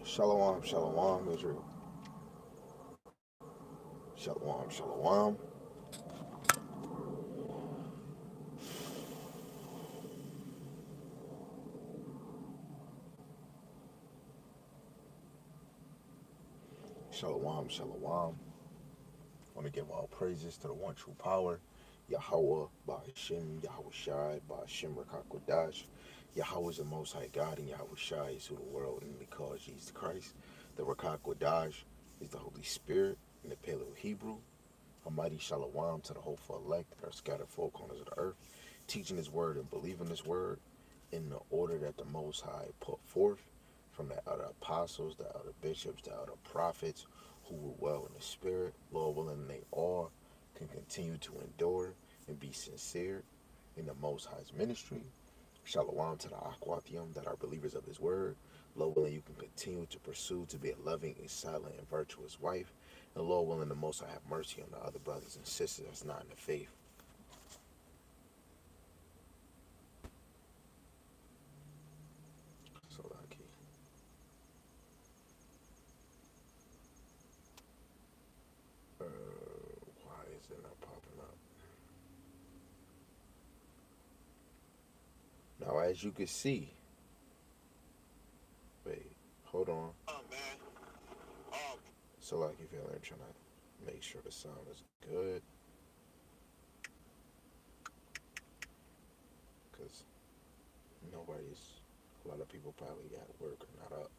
Shalom, shalom, Israel. Shalom, shalom. Shalom, shalom. I want to give all praises to the one true power, Yahweh, Ba'ashim, Yahweh Shai, Ba'ashim Rakakwadash. Yahweh is the Most High God, and Yahweh Shai is who the world only calls Jesus Christ. The Rakakwadash is the Holy Spirit in the Paleo Hebrew. A mighty shalom to the hopeful elect that are scattered four corners of the earth, teaching His word and believing His word in the order that the Most High put forth from the other apostles, the other bishops, the other prophets who were well in the spirit. Lord willing, they all can continue to endure and be sincere in the Most High's ministry. Shalom to the Akwathium that are believers of His word. Lord willing, you can continue to pursue to be a loving, a silent, and virtuous wife. And Lord willing, the Most High have mercy on the other brothers and sisters that's not in the faith. So lucky. Why is it not popping up? Now, as you can see, wait, hold on. So like, if you're trying to make sure the sound is good, because nobody's, a lot of people probably at work or not up.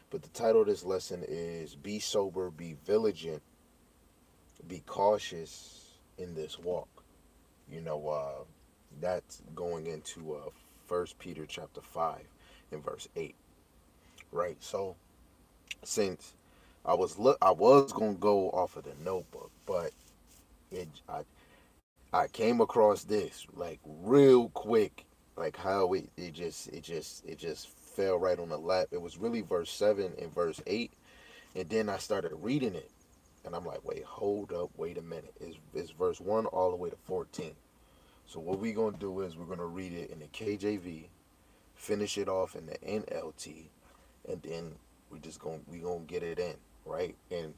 But the title of this lesson is "Be Sober, Be Vigilant, Be Cautious in This Walk." You know, that's going into First Peter chapter 5 and verse 8, right? So since I was gonna go off of the notebook, but it I came across this like real quick, like how it just fell right on the lap. It was really verse 7 and verse 8, and then I started reading it, and I'm like, wait, hold up, wait a minute. It's verse 1 all the way to 14. So what we're gonna do is we're gonna read it in the KJV, finish it off in the NLT, and then we gonna get it in, right? And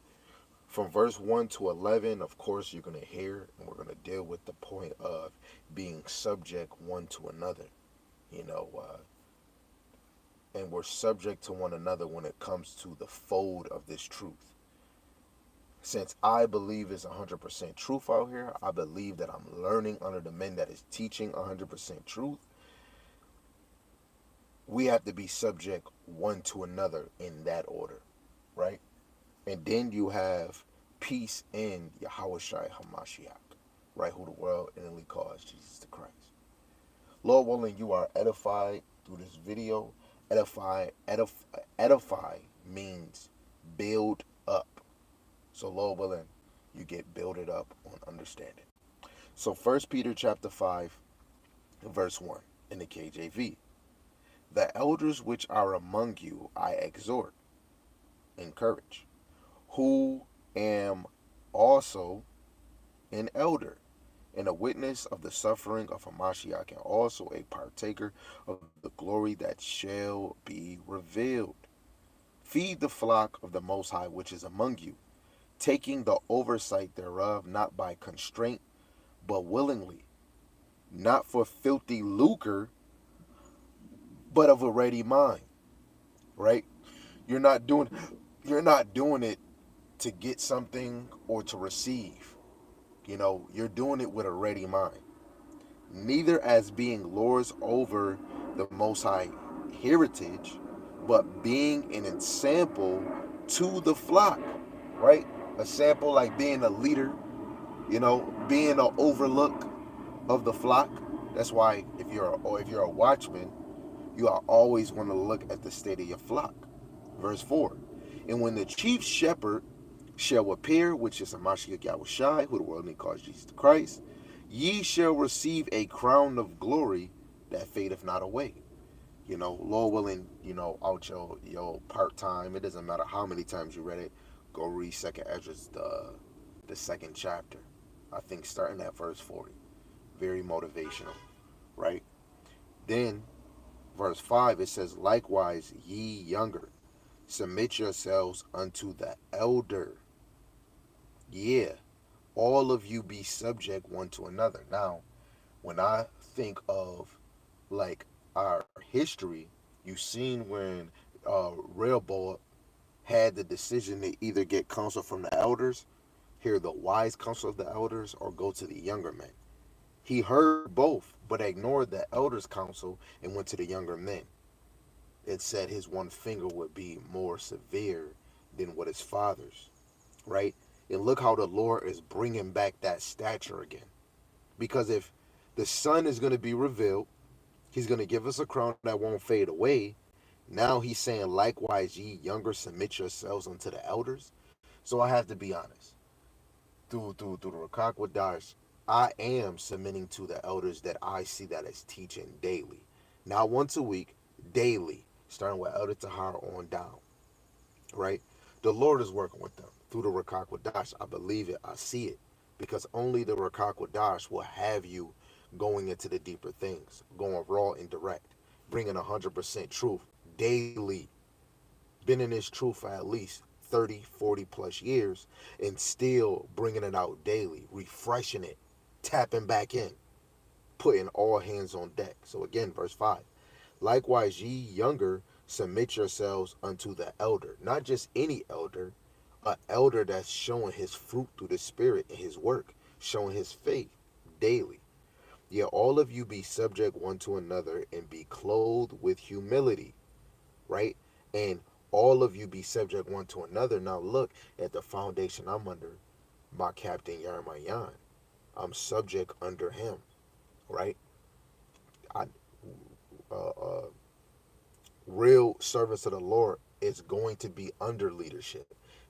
from verse 1 to 11, of course, you're going to hear, and we're going to deal with the point of being subject one to another, you know, and we're subject to one another when it comes to the fold of this truth. Since I believe it's 100% truth out here, I believe that I'm learning under the men that is teaching 100% truth. We have to be subject one to another in that order, right? And then you have peace in Yahweh Shai HaMashiach, right? Who the world innately calls Jesus the Christ. Lord willing, you are edified through this video. Edify means build up. So Lord willing, you get builded up on understanding. So First Peter chapter 5, verse 1 in the KJV. The elders which are among you I exhort, encourage, who am also an elder and a witness of the suffering of Hamashiach, and also a partaker of the glory that shall be revealed. Feed the flock of the Most High which is among you, taking the oversight thereof, not by constraint, but willingly, not for filthy lucre, but of a ready mind. Right? You're not doing it to get something or to receive. You know, you're doing it with a ready mind. Neither as being lords over the Most High heritage, but being an example to the flock, right? A sample like being a leader, you know, being an overlook of the flock. That's why if you're a watchman, you are always going to look at the state of your flock. Verse 4. And when the chief shepherd shall appear, which is Hamashiach Yahushai, who the world may call Jesus the Christ, ye shall receive a crown of glory that fadeth not away. You know, Lord willing, you know, out your part time. It doesn't matter how many times you read it. Go read Second Ezra's the second chapter. I think starting at verse 40. Very motivational, right? Then verse 5 it says, likewise ye younger, Submit yourselves unto the elder. Yeah, all of you be subject one to another. Now, when I think of like our history, you seen when Rehoboam had the decision to either get counsel from the elders, hear the wise counsel of the elders, or go to the younger men. He heard both, but ignored the elders' counsel and went to the younger men. It said his one finger would be more severe than what his father's, right? And look how the Lord is bringing back that stature again. Because if the Son is going to be revealed, he's going to give us a crown that won't fade away. Now he's saying, likewise, ye younger, submit yourselves unto the elders. So I have to be honest. Through the Rakak Wadash, I am submitting to the elders that I see that as teaching daily. Not once a week, daily, starting with Elder Tahar on down, right? The Lord is working with them through the Rakak Wadash. I believe it, I see it, because only the Rakak Wadash will have you going into the deeper things, going raw and direct, bringing 100% truth daily. Been in this truth for at least 30, 40 plus years and still bringing it out daily, refreshing it, tapping back in, putting all hands on deck. So again, verse 5. Likewise, ye younger, submit yourselves unto the elder. Not just any elder, a elder that's showing his fruit through the Spirit and his work, showing his faith daily. Yet all of you be subject one to another and be clothed with humility, right? And all of you be subject one to another. Now look at the foundation I'm under, my captain Yarmayan. I'm subject under him, right? I uh, uh, Real service of the Lord is going to be under leadership,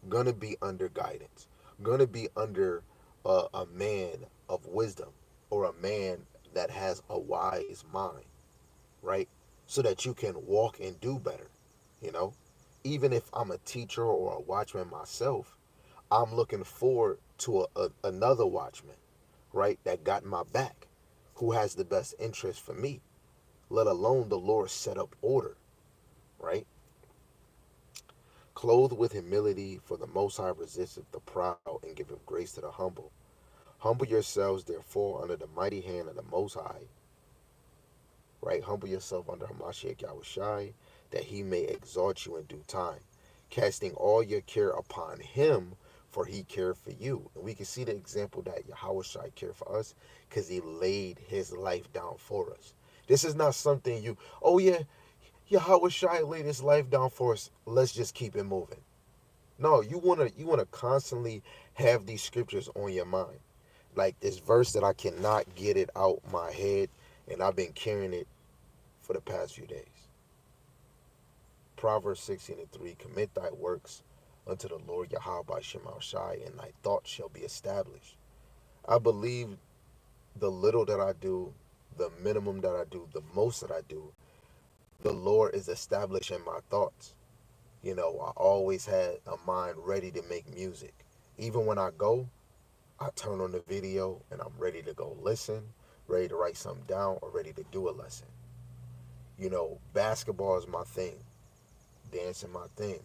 gonna be under guidance, gonna be under a man of wisdom or a man that has a wise mind, right? So that you can walk and do better, you know? Even if I'm a teacher or a watchman myself, I'm looking forward to another watchman, right? That got my back, who has the best interest for me, let alone the Lord set up order, right? Clothed with humility, for the Most High resisteth the proud and giveth grace to the humble. Humble yourselves, therefore, under the mighty hand of the Most High, right? Humble yourself under Hamashiach Yahushai, that he may exalt you in due time, casting all your care upon him, for he cared for you. And we can see the example that Yahushai cared for us because he laid his life down for us. This is not something oh yeah, Yahushai laid his life down for us. Let's just keep it moving. No, you wanna constantly have these scriptures on your mind. Like this verse that I cannot get it out my head, and I've been carrying it for the past few days. Proverbs 16:3, commit thy works unto the Lord Yahweh by Shemal Shai, and thy thoughts shall be established. I believe the little that I do, the minimum that I do, the most that I do, the Lord is establishing my thoughts. I always had a mind ready to make music. Even when I go, I turn on the video and I'm ready to go listen, ready to write something down, or ready to do a lesson. Basketball is my thing, dancing my thing.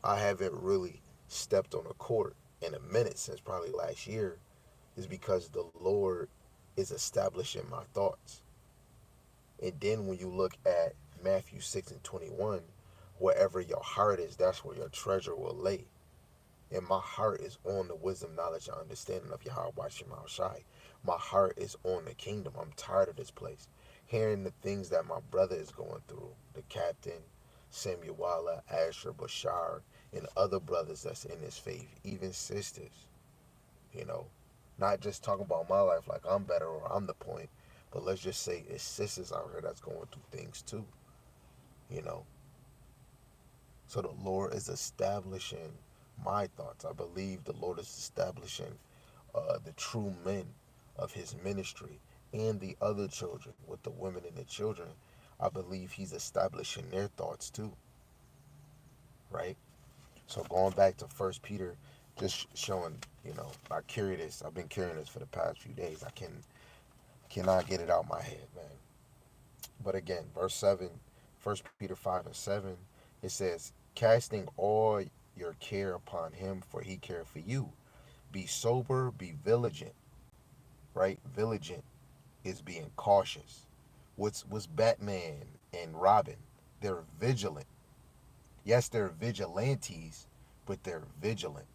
I haven't really stepped on a court in a minute since probably last year, is because the Lord is establishing my thoughts. And then when you look at Matthew 6 and 21, wherever your heart is, that's where your treasure will lay. And my heart is on the wisdom, knowledge, and understanding of Yahweh Shema Shai. My heart is on the kingdom. I'm tired of this place. Hearing the things that my brother is going through, the captain, Samuela, Asher, Bashar, and other brothers that's in this faith, even sisters, you know. Not just talking about my life like I'm better or I'm the point, but let's just say it's sisters out here that's going through things too, you know. So the Lord is establishing my thoughts. I believe the Lord is establishing the true men of his ministry and the other children with the women and the children. I believe he's establishing their thoughts too, right? So going back to First Peter, just showing, I've been carrying this for the past few days. Cannot get it out my head, man. But again, verse 7, First Peter 5 and 7, it says, casting all your care upon him, for he cared for you. Be sober, be vigilant, right? Vigilant is being cautious. What's Batman and Robin? They're vigilant. Yes, they're vigilantes, but they're vigilant.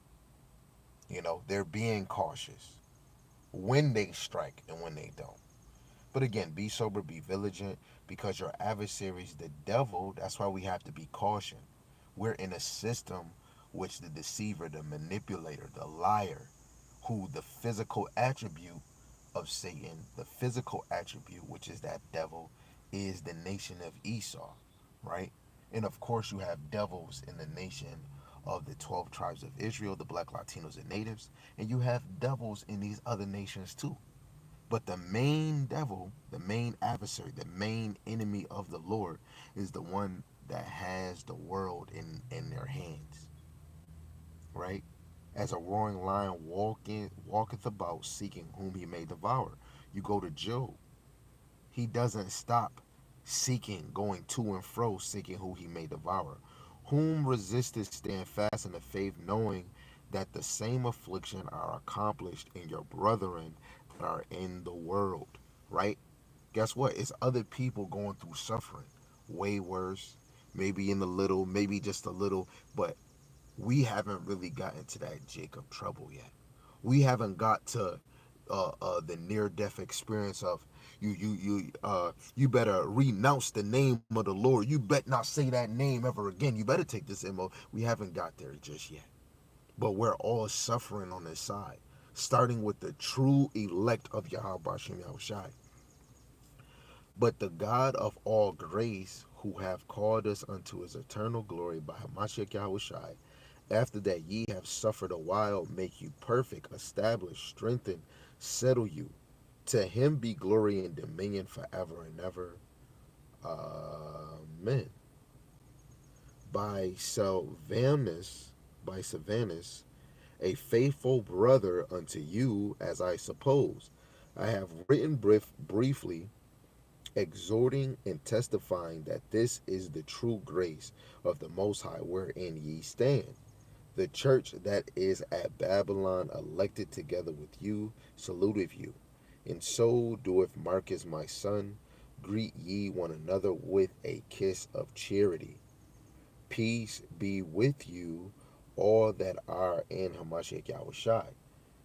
They're being cautious when they strike and when they don't. But again, be sober, be vigilant, because your adversaries, the devil, that's why we have to be caution. We're in a system which the deceiver, the manipulator, the liar, who the physical attribute of Satan, the physical attribute, which is that devil, is the nation of Esau, right? And of course, you have devils in the nation of the 12 tribes of Israel, the black Latinos and natives, and you have devils in these other nations too. But the main devil, the main adversary, the main enemy of the Lord is the one that has the world in their hands, right? As a roaring lion walketh about seeking whom he may devour. You go to Job. He doesn't stop seeking, going to and fro, seeking who he may devour. Whom resisteth stand fast in the faith, knowing that the same affliction are accomplished in your brethren that are in the world. Right? Guess what? It's other people going through suffering. Way worse. Maybe in a little, maybe just a little, but we haven't really gotten to that Jacob trouble yet. We haven't got to the near death experience of you better renounce the name of the Lord. You bet not say that name ever again. You better take this MO. We haven't got there just yet. But we're all suffering on this side. Starting with the true elect of Yahweh Bashem Yahushai. But the God of all grace, who have called us unto his eternal glory by Hamashiach Yahushai, after that ye have suffered a while, make you perfect, establish, strengthen, settle you. To him be glory and dominion forever and ever. Amen. By Sylvanus, a faithful brother unto you, as I suppose, I have written briefly, exhorting and testifying that this is the true grace of the Most High wherein ye stand. The church that is at Babylon, elected together with you, saluteth you. And so doeth Marcus my son. Greet ye one another with a kiss of charity. Peace be with you, all that are in Hamashiach Yahushai.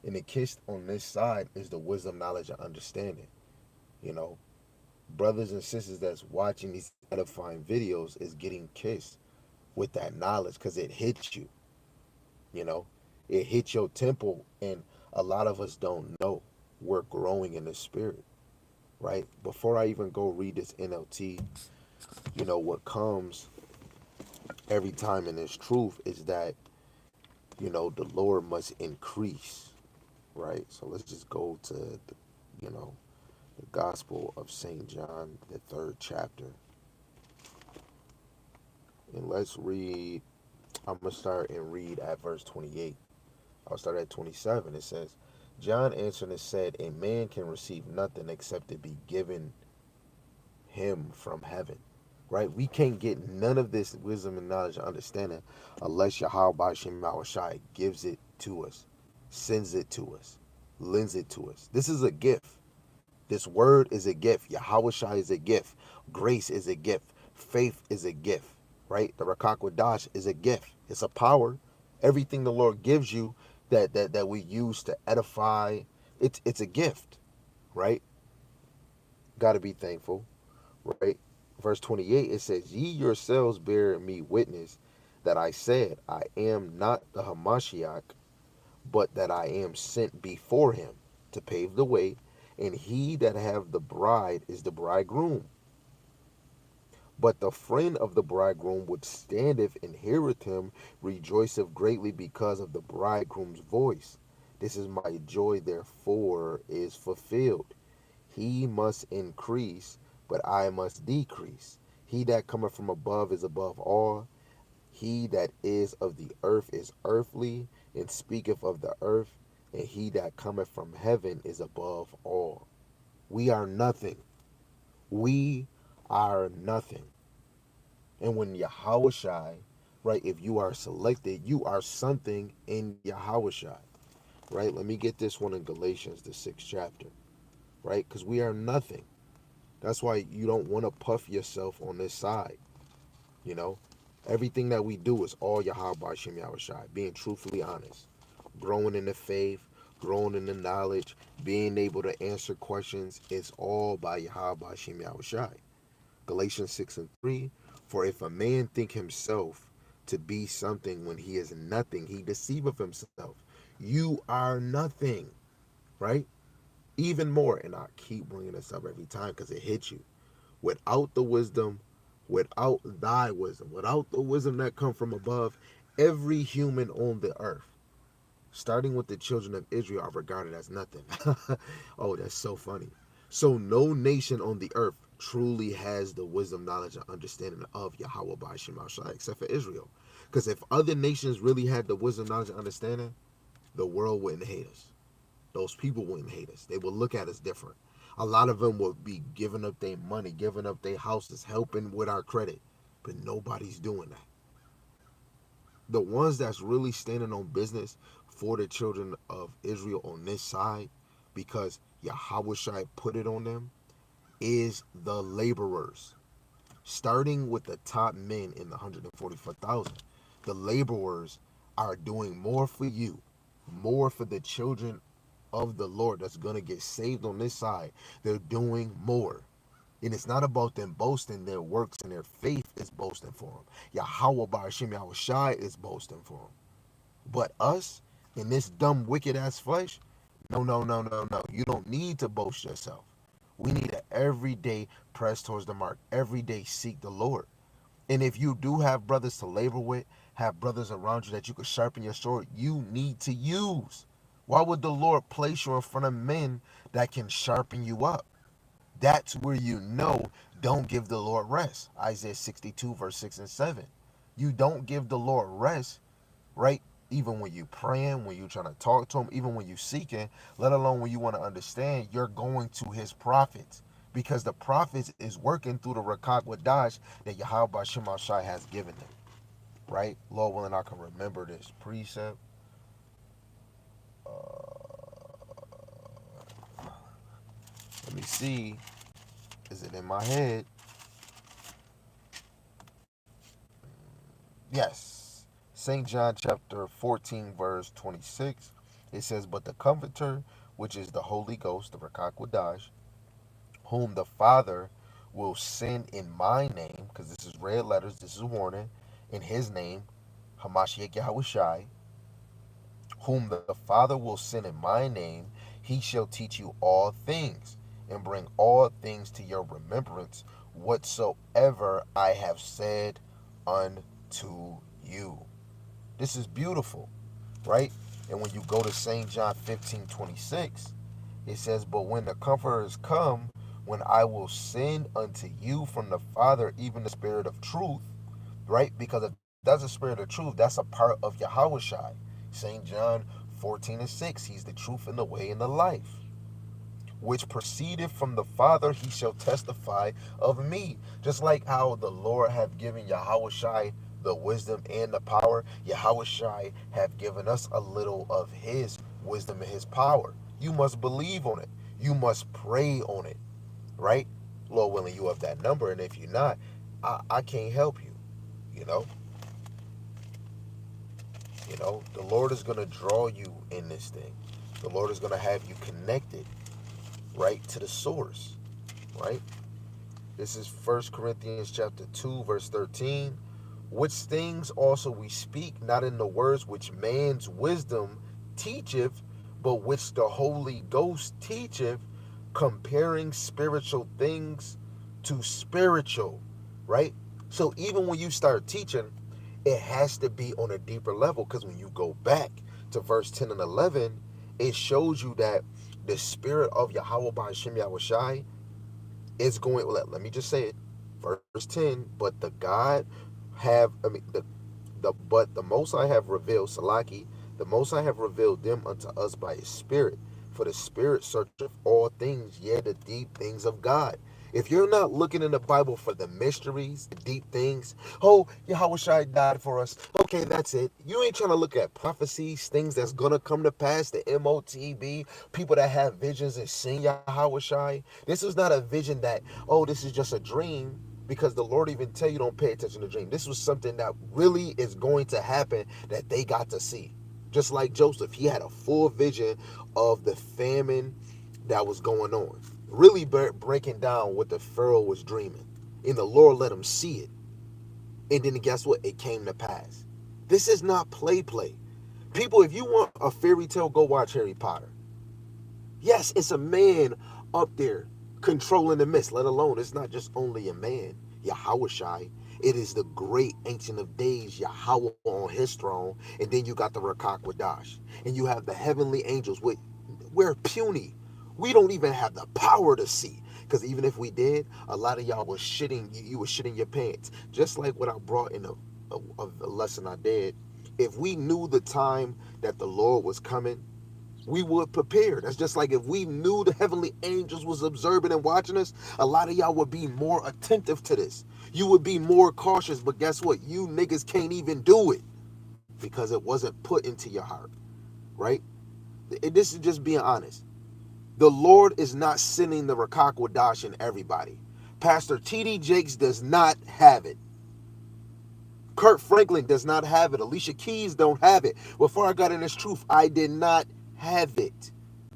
And the kiss on this side is the wisdom, knowledge, and understanding. You know, brothers and sisters that's watching these edifying videos is getting kissed with that knowledge because it hits you. You know, it hits your temple, and a lot of us don't know we're growing in the spirit, right? Before I even go read this NLT, what comes every time in this truth is that, the Lord must increase, right? So let's just go to the Gospel of St. John, the third chapter, and let's read. I'm going to start and read at verse 28. I'll start at 27. It says, John answered and said, a man can receive nothing except it be given him from heaven. Right? We can't get none of this wisdom and knowledge and understanding unless Yahweh Bashim Shai gives it to us, sends it to us, lends it to us. This is a gift. This word is a gift. Yahweh Shai is a gift. Grace is a gift. Faith is a gift. Right? The Rakakwadash is a gift. It's a power. Everything the Lord gives you that we use to edify, it's a gift. Right? Got to be thankful. Right? Verse 28, it says, ye yourselves bear me witness that I said, I am not the Hamashiach, but that I am sent before him to pave the way, and he that have the bride is the bridegroom. But the friend of the bridegroom which standeth and heareth him rejoiceth greatly because of the bridegroom's voice. This is my joy, therefore is fulfilled. He must increase, but I must decrease. He that cometh from above is above all. He that is of the earth is earthly, and speaketh of the earth, and he that cometh from heaven is above all. We are nothing. We are nothing. And when Yahushai right? If you are selected, you are something in Yahushai, right? Let me get this one in Galatians, the 6th chapter, right? Because we are nothing. That's why you don't want to puff yourself on this side, you know? Everything that we do is all Yahweh Shem Yahushai, being truthfully honest, growing in the faith, growing in the knowledge, being able to answer questions. It's all by Yahweh Shem Yahushai. Galatians 6 and 3. For if a man think himself to be something when he is nothing, he deceiveth himself. You are nothing, right? Even more, and I keep bringing this up every time because it hits you. Without the wisdom, without thy wisdom, without the wisdom that come from above, every human on the earth, starting with the children of Israel, are regarded as nothing. Oh, that's so funny. So no nation on the earth truly has the wisdom, knowledge, and understanding of Yahweh by Shema Shai, except for Israel. Because if other nations really had the wisdom, knowledge, and understanding, the world wouldn't hate us. Those people wouldn't hate us. They would look at us different. A lot of them would be giving up their money, giving up their houses, helping with our credit. But nobody's doing that. The ones that's really standing on business for the children of Israel on this side, because Yahweh put it on them, is the laborers. Starting with the top men in the 144,000. The laborers are doing more for you, more for the children of the Lord that's going to get saved on this side. They're doing more. And it's not about them boasting. Their works and their faith is boasting for them. Yahweh Barashim Yahushai is boasting for them. But us, in this dumb, wicked ass flesh, no, no, no, no, no. You don't need to boast yourself. We need to every day press towards the mark. Every day seek the Lord. And if you do have brothers to labor with, have brothers around you that you could sharpen your sword, you need to use. Why would the Lord place you in front of men that can sharpen you up? That's where you know don't give the Lord rest. Isaiah 62, verse 6 and 7. You don't give the Lord rest, right? Even when you praying, when you trying to talk to him, even when you seeking, let alone when you want to understand, you're going to his prophets. Because the prophets is working through the Rakak Wadash that Yahweh Shema Shai has given them. Right? Lord willing, I can remember this precept. Let me see. Is it in my head? Yes. St. John chapter 14, verse 26. It says, but the Comforter, which is the Holy Ghost, the Rakak Wadash, whom the Father will send in my name, because this is red letters, this is a warning, in his name, Hamashiach Yahushai, whom the Father will send in my name, he shall teach you all things, and bring all things to your remembrance, whatsoever I have said unto you. This is beautiful, right? And when you go to St. John 15:26, it says, but when the Comforter is come, when I will send unto you from the Father, even the Spirit of truth, right? Because if that's a spirit of truth, that's a part of Yahushai. St. John 14 and 6, he's the truth and the way and the life, which proceeded from the Father, he shall testify of me. Just like how the Lord have given Yahushai the wisdom and the power, Yahushai have given us a little of his wisdom and his power. You must believe on it. You must pray on it, right? Lord willing, you have that number, and if you're not, I can't help you. You know, the Lord is gonna draw you in this thing. The Lord is gonna have you connected, right, to the source, right? This is 1 Corinthians chapter 2, verse 13. Which things also we speak, not in the words which man's wisdom teacheth, but which the Holy Ghost teacheth, comparing spiritual things to spiritual, right? So even when you start teaching, it has to be on a deeper level, because when you go back to verse 10 and 11, it shows you that the spirit of Yahweh by Hashem Yahushai is going, let me just say it, verse 10, but the God have, but the Most I have revealed, Salaki, the Most I have revealed them unto us by his Spirit. For the Spirit searcheth all things, yea, the deep things of God. If you're not looking in the Bible for the mysteries, the deep things, oh, Yahweh died for us. Okay, that's it. You ain't trying to look at prophecies, things that's gonna come to pass, the MOTB, people that have visions and sing Yahweh. This is not a vision that, oh, this is just a dream. Because the Lord even tell you don't pay attention to dream. This was something that really is going to happen that they got to see. Just like Joseph, he had a full vision of the famine that was going on, really breaking down what the Pharaoh was dreaming. And the Lord let him see it. And then guess what? It came to pass. This is not play. People, if you want a fairy tale, go watch Harry Potter. Yes, it's a man up there controlling the mist, let alone it's not just only a man, Yahweh. It is the great Ancient of Days, Yahweh on his throne. And then you got the Rakak Wadash. And you have the heavenly angels. We're puny. We don't even have the power to see. Because even if we did, a lot of y'all was shitting, you were shitting your pants. Just like what I brought in a lesson I did. If we knew the time that the Lord was coming, we would prepare. That's just like if we knew the heavenly angels was observing and watching us, a lot of y'all would be more attentive to this. You would be more cautious, but guess what? You niggas can't even do it because it wasn't put into your heart, right? This is just being honest. The Lord is not sending the Rakak Wadash in everybody. Pastor T.D. Jakes does not have it. Kurt Franklin does not have it. Alicia Keys don't have it. Before I got in this truth, I did not have it.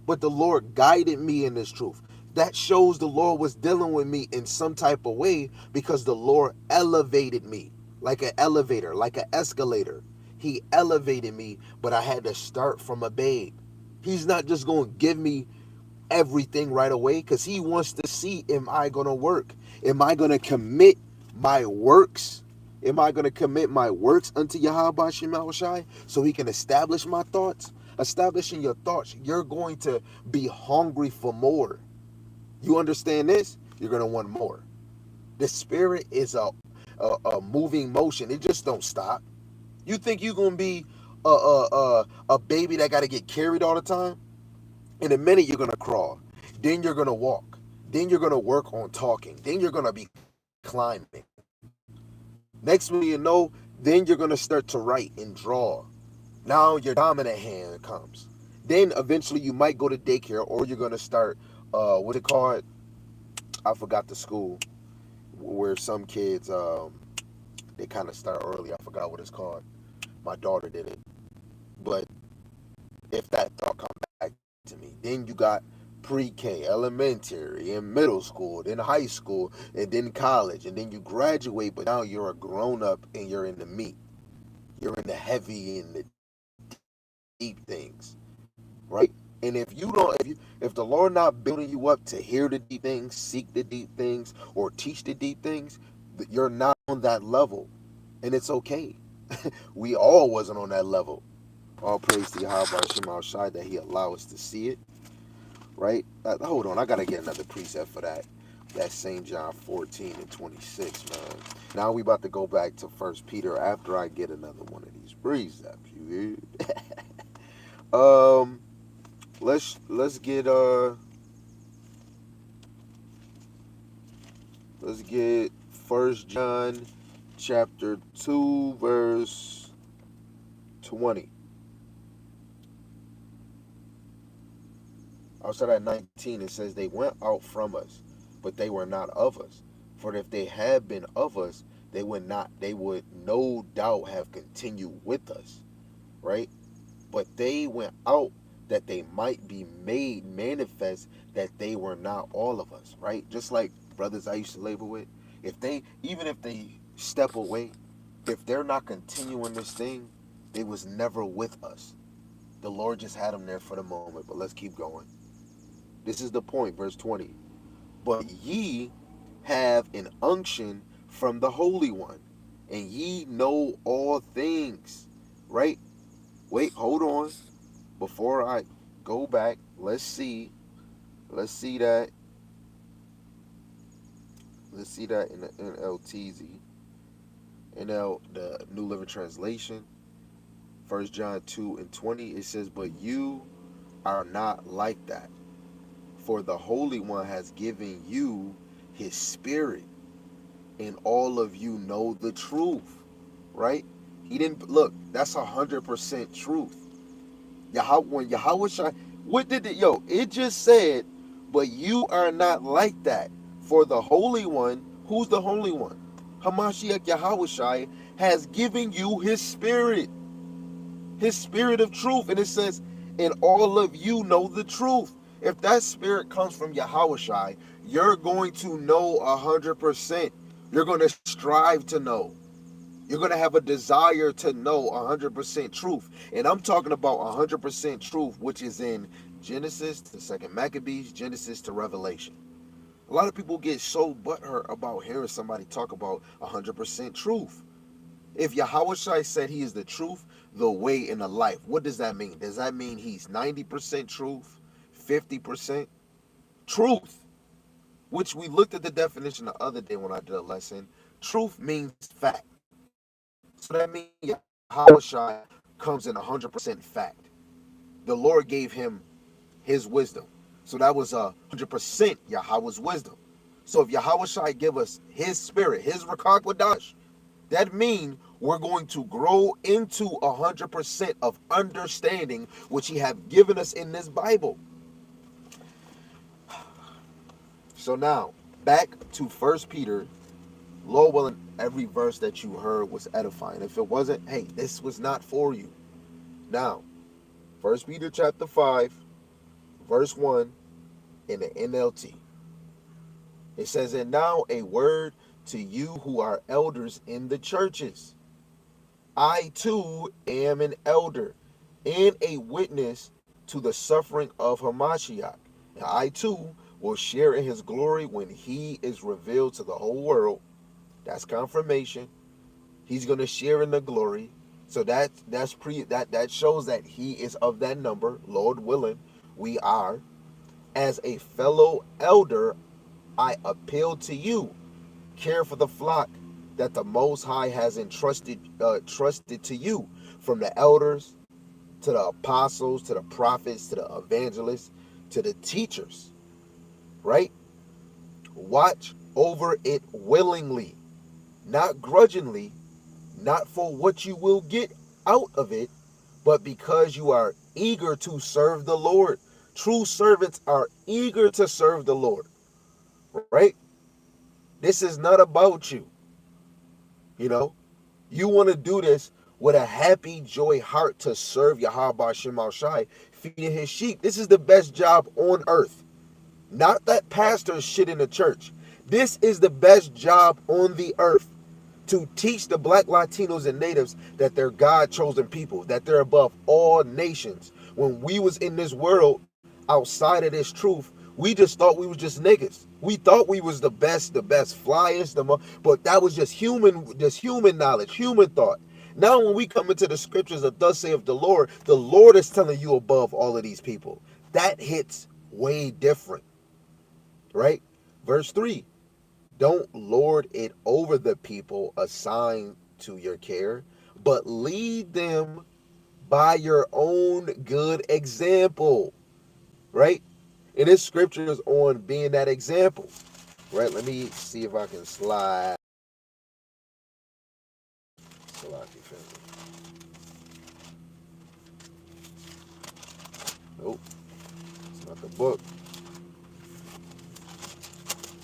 But the Lord guided me in this truth. That shows the Lord was dealing with me in some type of way because the Lord elevated me like an elevator, like an escalator. He elevated me, but I had to start from a babe. He's not just going to give me everything right away because he wants to see, am I going to work? Am I going to commit my works? Am I going to commit my works unto Yahweh Shemashai so he can establish my thoughts? Establishing your thoughts, you're going to be hungry for more. You understand this? You're going to want more. The spirit is a moving motion. It just don't stop. You think you're going to be a baby that got to get carried all the time? In a minute, you're going to crawl. Then you're going to walk. Then you're going to work on talking. Then you're going to be climbing. Next thing you know, then you're going to start to write and draw. Now your dominant hand comes. Then eventually you might go to daycare or you're going to start, what it called? I forgot the school where some kids, they kind of start early. I forgot what it's called. My daughter did it. But if that thought come back to me, then you got pre-K, elementary, and middle school, then high school, and then college, and then you graduate, but now you're a grown-up and you're in the meat. You're in the heavy and the deep things, right? And if the Lord not building you up to hear the deep things, seek the deep things, or teach the deep things, you're not on that level. And it's okay. We all wasn't on that level. All praise to Yahweh Shema Shai that he allowed us to see it. Right? Hold on, I gotta get another precept for that. That's St. John 14 and 26, man. Now we about to go back to First Peter after I get another one of these precepts. You hear? Let's get First John chapter 2 verse 20. Outside at 19, it says, they went out from us, but they were not of us. For if they had been of us, they would no doubt have continued with us. Right? But they went out that they might be made manifest that they were not all of us. Right? Just like brothers I used to labor with. Even if they step away, if they're not continuing this thing, they was never with us. The Lord just had them there for the moment. But let's keep going. This is the point, verse 20. But ye have an unction from the Holy One, and ye know all things. Right? Wait, hold on. Before I go back, let's see that. Let's see that in the NLTZ. The New Living Translation. 1 John 2 and 20, it says, but you are not like that. For the Holy One has given you his spirit, and all of you know the truth, right? He didn't look. That's 100% truth. When Yahweh Shai, what did it? Yo, it just said, but you are not like that. For the Holy One, who's the Holy One? Hamashiach Yahweh Shai has given you his spirit of truth. And it says, and all of you know the truth. If that spirit comes from Yahweh Shai, you're going to know 100%. You're going to strive to know. You're going to have a desire to know 100% truth. And I'm talking about 100% truth, which is in Genesis to Second Maccabees, Genesis to Revelation. A lot of people get so butthurt about hearing somebody talk about 100% truth. If Yahweh Shai said he is the truth, the way, and the life, what does that mean? Does that mean he's 90% truth, 50% truth? Which we looked at the definition the other day when I did a lesson. Truth means fact. So that means Yahweh Shai comes in 100% fact. The Lord gave him his wisdom. So that was 100% Yahweh's wisdom. So if Yahweh Shai give us his spirit, his Rakak Wadash, that means we're going to grow into 100% of understanding which he have given us in this Bible. So now, back to First Peter. Lord willing, every verse that you heard was edifying. If it wasn't, hey, this was not for you. Now, First Peter chapter 5, verse 1 in the NLT. It says, and now a word to you who are elders in the churches. I too am an elder and a witness to the suffering of Hamashiach. And I too will share in his glory when he is revealed to the whole world. That's confirmation. He's going to share in the glory. So that shows that he is of that number. Lord willing, we are. As a fellow elder, I appeal to you. Care for the flock that the Most High has trusted to you, from the elders to the apostles to the prophets to the evangelists to the teachers, right? Watch over it willingly, not grudgingly, not for what you will get out of it, but because you are eager to serve the Lord. True servants are eager to serve the Lord, right? This is not about you. You know, you want to do this with a happy, joy heart to serve Yahweh Shem Shai, feeding his sheep. This is the best job on earth. Not that pastor shit in the church. This is the best job on the earth. To teach the black Latinos and natives that they're God-chosen people, that they're above all nations. When we was in this world, outside of this truth, we just thought we was just niggas. We thought we was the best flyers, but that was just human knowledge, human thought. Now when we come into the scriptures of thus saith the Lord is telling you above all of these people. That hits way different, right? Verse 3. Don't lord it over the people assigned to your care, but lead them by your own good example, right? And this scripture is on being that example, right? Let me see if I can slide. Nope, it's not the book.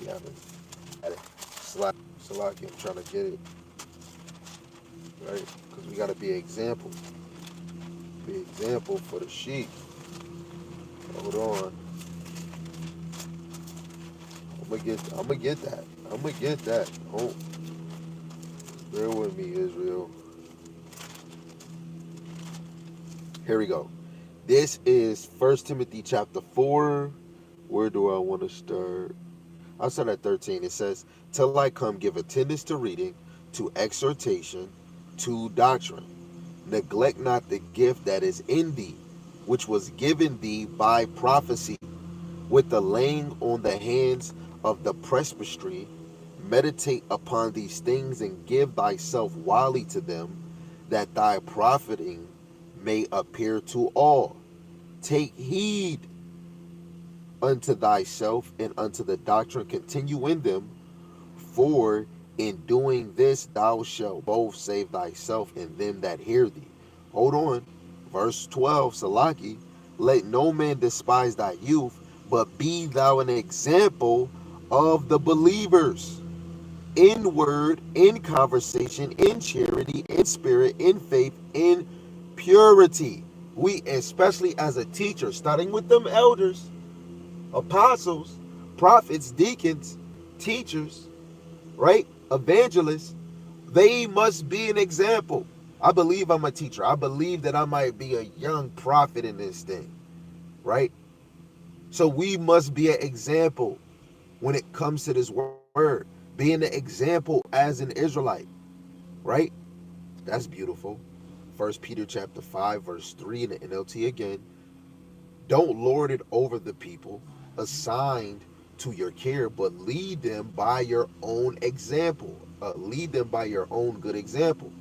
You haven't had it. Slide. Salaki, I'm trying to get it, right? Because we got to be an example. Be an example for the sheep. Hold on. I'm gonna get that. I'm gonna get that. Oh, bear with me, Israel. Here we go. This is 1 Timothy chapter 4. Where do I want to start? I'll start at 13. It says, till I come, give attendance to reading, to exhortation, to doctrine. Neglect not the gift that is in thee, which was given thee by prophecy, with the laying on the hands of the presbytery. Meditate upon these things and give thyself wholly to them, that thy profiting may appear to all. Take heed unto thyself and unto the doctrine, continue in them, for in doing this thou shalt both save thyself and them that hear thee. Hold on. Verse 12, Salaki, let no man despise thy youth, but be thou an example of the believers in word, in conversation, in charity, in spirit, in faith, in purity. We, especially as a teacher, starting with them elders, apostles, prophets, deacons, teachers, right? Evangelists, they must be an example. I believe I'm a teacher. I believe that I might be a young prophet in this thing, right? So we must be an example when it comes to this word, being an example as an Israelite, right? That's beautiful. First Peter chapter 5, verse 3 in the NLT again. Don't lord it over the people assigned to your care, but lead them by your own example. Lead them by your own good example.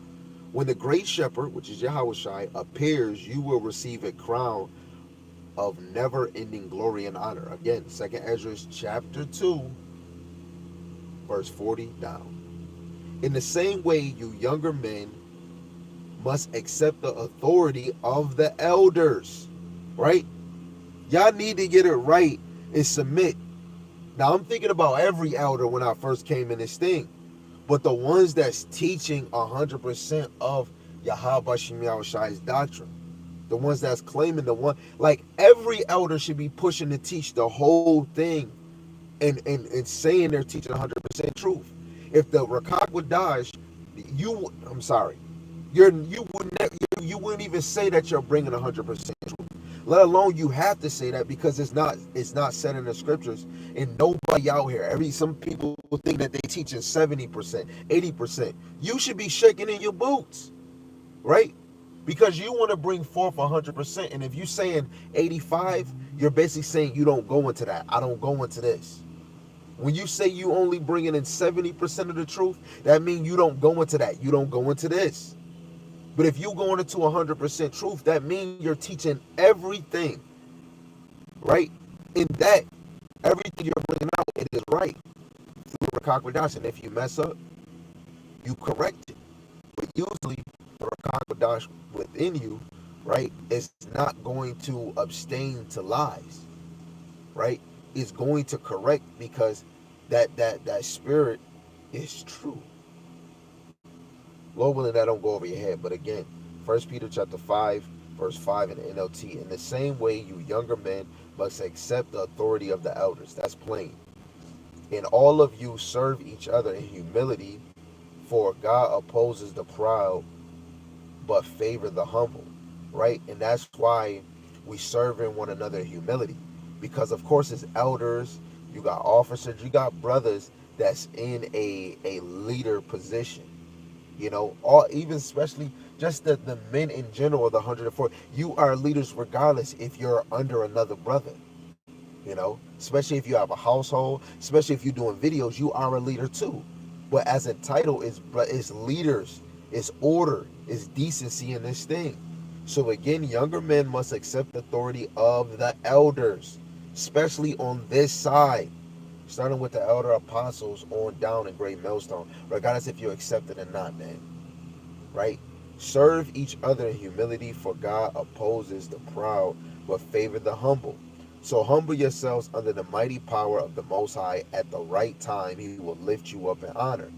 When the great shepherd, which is Yahushai, appears, you will receive a crown of never-ending glory and honor. Again, 2nd Ezra chapter 2, verse 40 down. In the same way, you younger men must accept the authority of the elders, right? Y'all need to get it right and submit. Now, I'm thinking about every elder when I first came in this thing, but the ones that's teaching 100% of Yahweh Shem Yahushai's doctrine, the ones that's claiming the one, like every elder should be pushing to teach the whole thing and saying they're teaching 100% truth. If the Rakak would dodge, I'm sorry, you wouldn't even say that you're bringing 100% truth. Let alone you have to say that because it's not said in the scriptures, and nobody out here. Some people think that they teaching 70%, 80%. You should be shaking in your boots, right? Because you want to bring forth 100%, and if you're saying 85, you're basically saying you don't go into that. I don't go into this. When you say you only bringing in 70% of the truth, that means you don't go into that. You don't go into this. But if you going into 100% truth, that means you're teaching everything, right? In that, everything you're bringing out, it is right. Through the Rakakwadash, and if you mess up, you correct it. But usually, the Rakakwadash within you, right, is not going to abstain to lies, right? It's going to correct because that spirit is true. Lord willing, that don't go over your head. But again, 1 Peter chapter 5, verse 5 in the NLT. In the same way, you younger men must accept the authority of the elders. That's plain. And all of you serve each other in humility, for God opposes the proud, but favor the humble. Right? And that's why we serve in one another in humility. Because of course, as elders, you got officers, you got brothers that's in a leader position. You know, all even especially just the men in general, the 104, you are leaders regardless if you're under another brother. You know, especially if you have a household, especially if you're doing videos, you are a leader too. But as a title, it's leaders, it's order, it's decency in this thing. So again, younger men must accept the authority of the elders, especially on this side, starting with the elder apostles on down in Great Millstone, regardless if you accept it or not, man. Right? Serve each other in humility, for God opposes the proud, but favor the humble. So humble yourselves under the mighty power of the Most High. At the right time, He will lift you up in honor.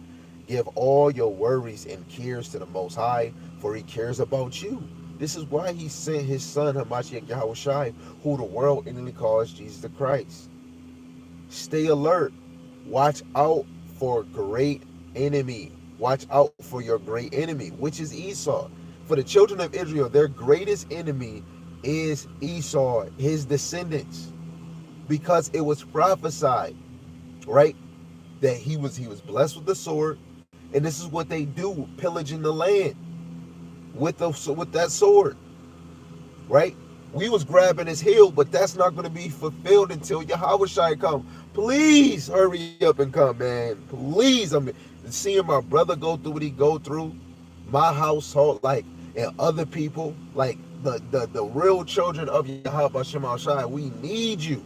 Give all your worries and cares to the Most High, for He cares about you. This is why He sent His Son, Hamashiach Yahushai, who the world inwardly calls Jesus the Christ. Stay alert. Watch out for great enemy. Watch out for your great enemy, which is Esau. For the children of Israel, their greatest enemy is Esau, his descendants, because it was prophesied, right, that he was blessed with the sword, and this is what they do, pillaging the land with that sword, right? We was grabbing his heel, but that's not going to be fulfilled until Yahushua come. Please hurry up and come, man. Please, I'm seeing my brother go through what he go through, my household, like, and other people, like the real children of Yahweh Shem Shai. We need you.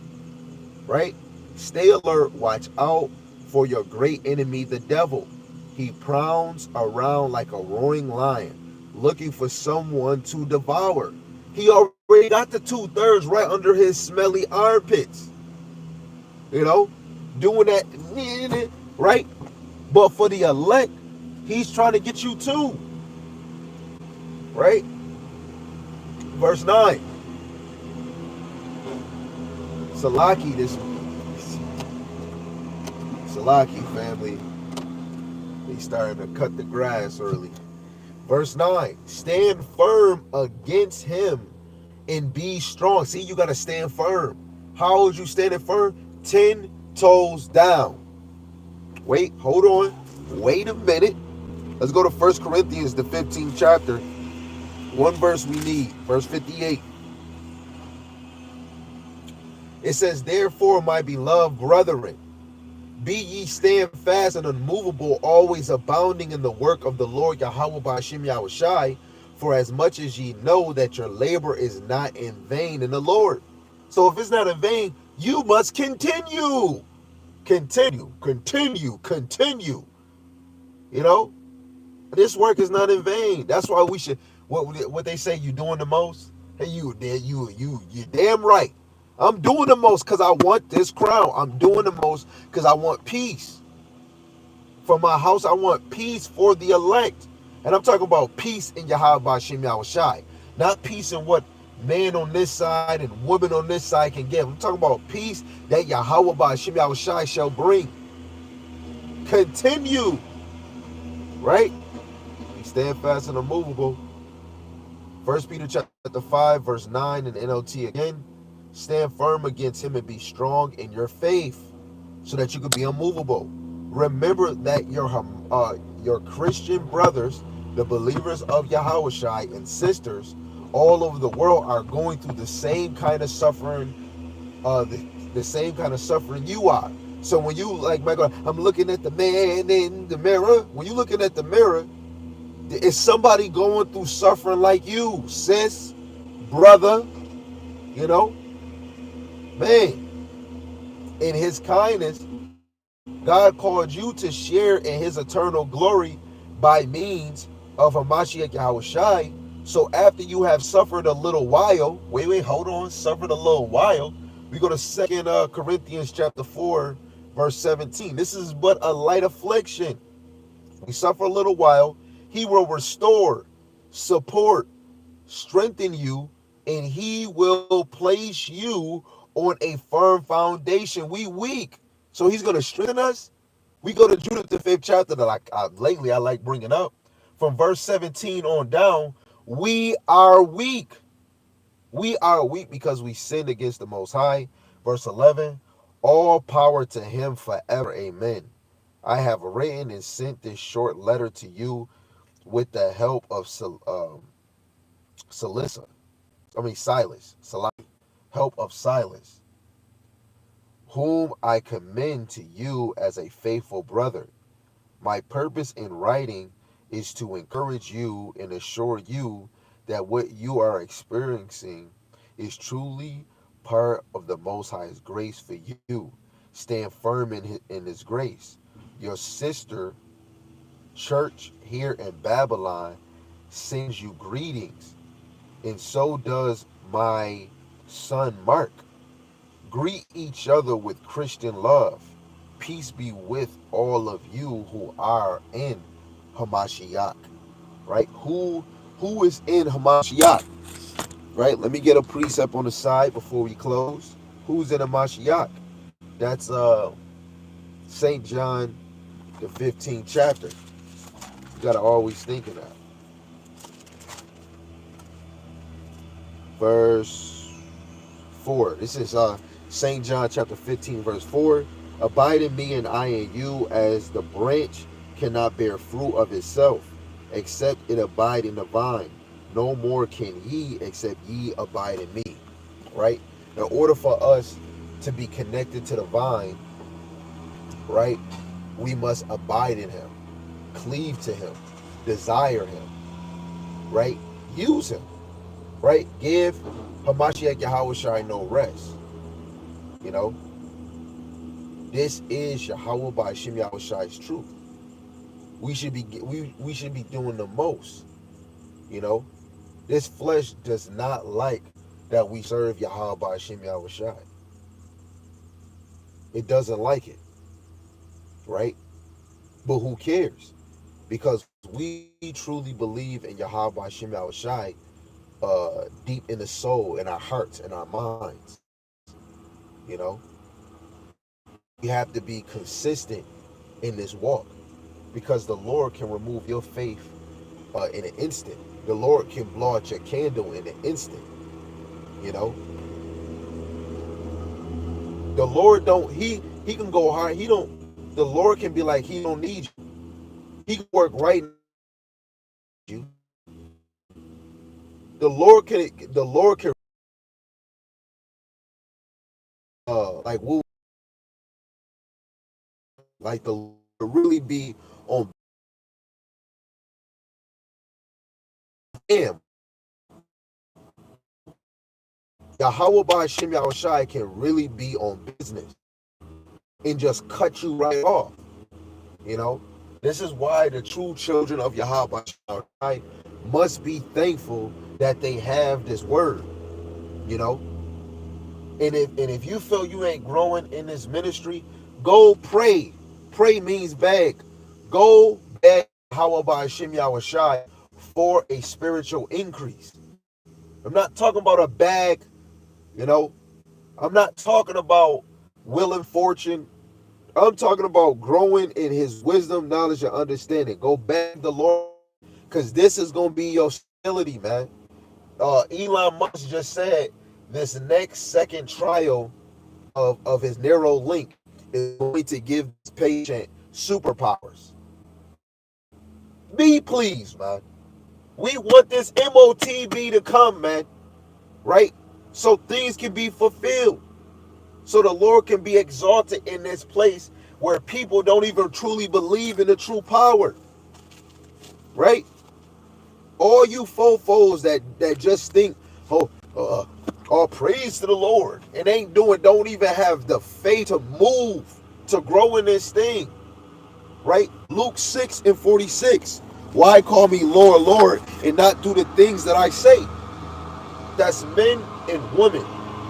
right? Stay alert, watch out for your great enemy, the devil. He prowls around like a roaring lion, looking for someone to devour. He already got the 2/3 right under his smelly armpits, you know, doing that, right? But for the elect, he's trying to get you too, right? Verse 9. Salaki, this Salaki family, they starting to cut the grass early. Verse 9. Stand firm against him and be strong. See, you got to stand firm. How is you standing firm? 10 toes down. Wait, hold on. Wait a minute. Let's go to 1 Corinthians, the 15th chapter. One verse we need, verse 58. It says, therefore, my beloved brethren, be ye stand fast and unmovable, always abounding in the work of the Lord Yahweh Ba'ashim Yahushai, for as much as ye know that your labor is not in vain in the Lord. So if it's not in vain, you must continue. Continue. You know, this work is not in vain. That's why we should, what they say, you doing the most? Hey, you damn right. I'm doing the most because I want this crown. I'm doing the most because I want peace for my house. I want peace for the elect. And I'm talking about peace in Yahweh Ba'ashim Yahushai. Not peace in what man on this side and woman on this side can give. I'm talking about peace that Yahweh Ba'ashim Yahushai shall bring. Continue. Right? Be steadfast and immovable. 1 Peter chapter 5, verse 9 in NLT again. Stand firm against him and be strong in your faith so that you could be unmovable. Remember that your Christian brothers, the believers of Yahushai and sisters all over the world are going through the same kind of suffering, the same kind of suffering you are. So when you, like, my God, I'm looking at the man in the mirror. When you're looking at the mirror, is somebody going through suffering like you, sis, brother, you know? Man, in his kindness, God called you to share in his eternal glory by means of Hamashiach Yahushai. So after you have suffered a little while, hold on, suffered a little while, we go to 2 Corinthians chapter 4, verse 17. This is but a light affliction. We suffer a little while. He will restore, support, strengthen you, and he will place you on a firm foundation. We weak, so he's going to strengthen us. We go to Judith, the 5th chapter that lately I like bringing up. From verse 17 on down, we are weak. We are weak because we sinned against the Most High. Verse 11, all power to him forever. Amen. I have written and sent this short letter to you with the help of Silas, help of Silas, whom I commend to you as a faithful brother. My purpose in writing is to encourage you and assure you that what you are experiencing is truly part of the Most High's grace for you. Stand firm in his grace. Your sister church here in Babylon sends you greetings, and so does my son Mark. Greet each other with Christian love. Peace be with all of you who are in Hamashiach. Right? Who is in Hamashiach? Right? Let me get a precept on the side before we close. Who's in Hamashiach? That's St. John, the 15th chapter. You gotta always think of that. Verse 4. This is St. John chapter 15, verse 4. Abide in me and I in you, as the branch cannot bear fruit of itself, except it abide in the vine. No more can ye, except ye abide in me. Right? In order for us to be connected to the vine, right, we must abide in him, cleave to him, desire him, right? Use him, right? Give Hamashiach Yahushai no rest, you know? This is Yahweh by Shem Yahushai's truth. We should be doing the most. You know, this flesh does not like that we serve Yahweh by Shem Yahushai. It doesn't like it, right? But who cares? Because we truly believe in Yahweh by Shem Yahushai deep in the soul, in our hearts, in our minds. You know, we have to be consistent in this walk because the Lord can remove your faith in an instant. The Lord can blow out your candle in an instant. You know, the Lord don't. He can go hard. He don't. The Lord can be like he don't need you. He can work right now you. The Lord can like will like the Lord really be on him. Yahweh by Shem Yahushai can really be on business and just cut you right off. You know, this is why the true children of Yahweh by Shem Yahushai must be thankful that they have this word. You know, and if you feel you ain't growing in this ministry, go pray. Pray means beg. Go beg Yahweh by Hashem Yahushai for a spiritual increase. I'm not talking about a bag, you know. I'm not talking about will and fortune. I'm talking about growing in his wisdom, knowledge, and understanding. Go beg the Lord, because this is going to be your stability, man. Elon Musk just said this next second trial of his narrow link is going to give this patient superpowers. Be pleased, man. We want this MOTB to come, man, right? So things can be fulfilled. So the Lord can be exalted in this place where people don't even truly believe in the true power, right? All you fofos that just think, oh, all praise to the Lord, and don't even have the faith to move, to grow in this thing, right? Luke 6:46. Why call me Lord, Lord, and not do the things that I say? That's men and women,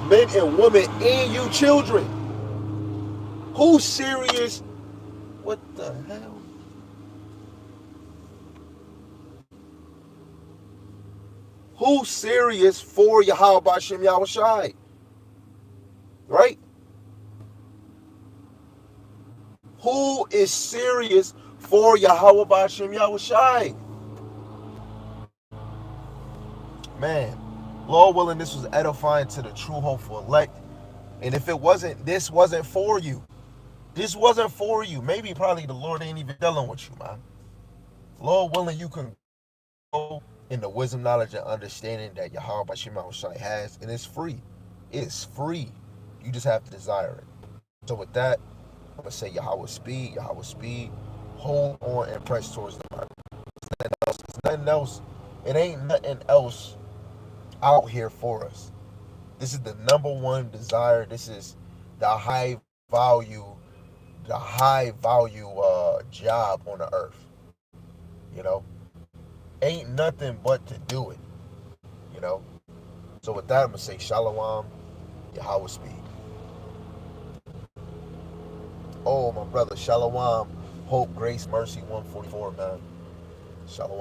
and you children. Who's serious? What the hell? Who's serious for Yahweh Bashem Yahushai? Right? Who is serious for Yahweh Bashem Yahushai? Man, Lord willing, this was edifying to the true hopeful elect. And if this wasn't for you. This wasn't for you. Maybe probably the Lord ain't even dealing with you, man. Lord willing, you can go in the wisdom, knowledge, and understanding that Yahweh Bashem Yahushai has, and it's free. It's free. You just have to desire it. So with that, I'm gonna say Yahweh speed, hold on and press towards the mark. It's nothing else. It ain't nothing else out here for us. This is the number one desire. This is the value, high value job on the earth. You know, ain't nothing but to do it. You know. So with that, I'm gonna say Shalom, Yahweh speed. Oh, my brother, Shalom, hope, grace, mercy, 144, man. Shalom.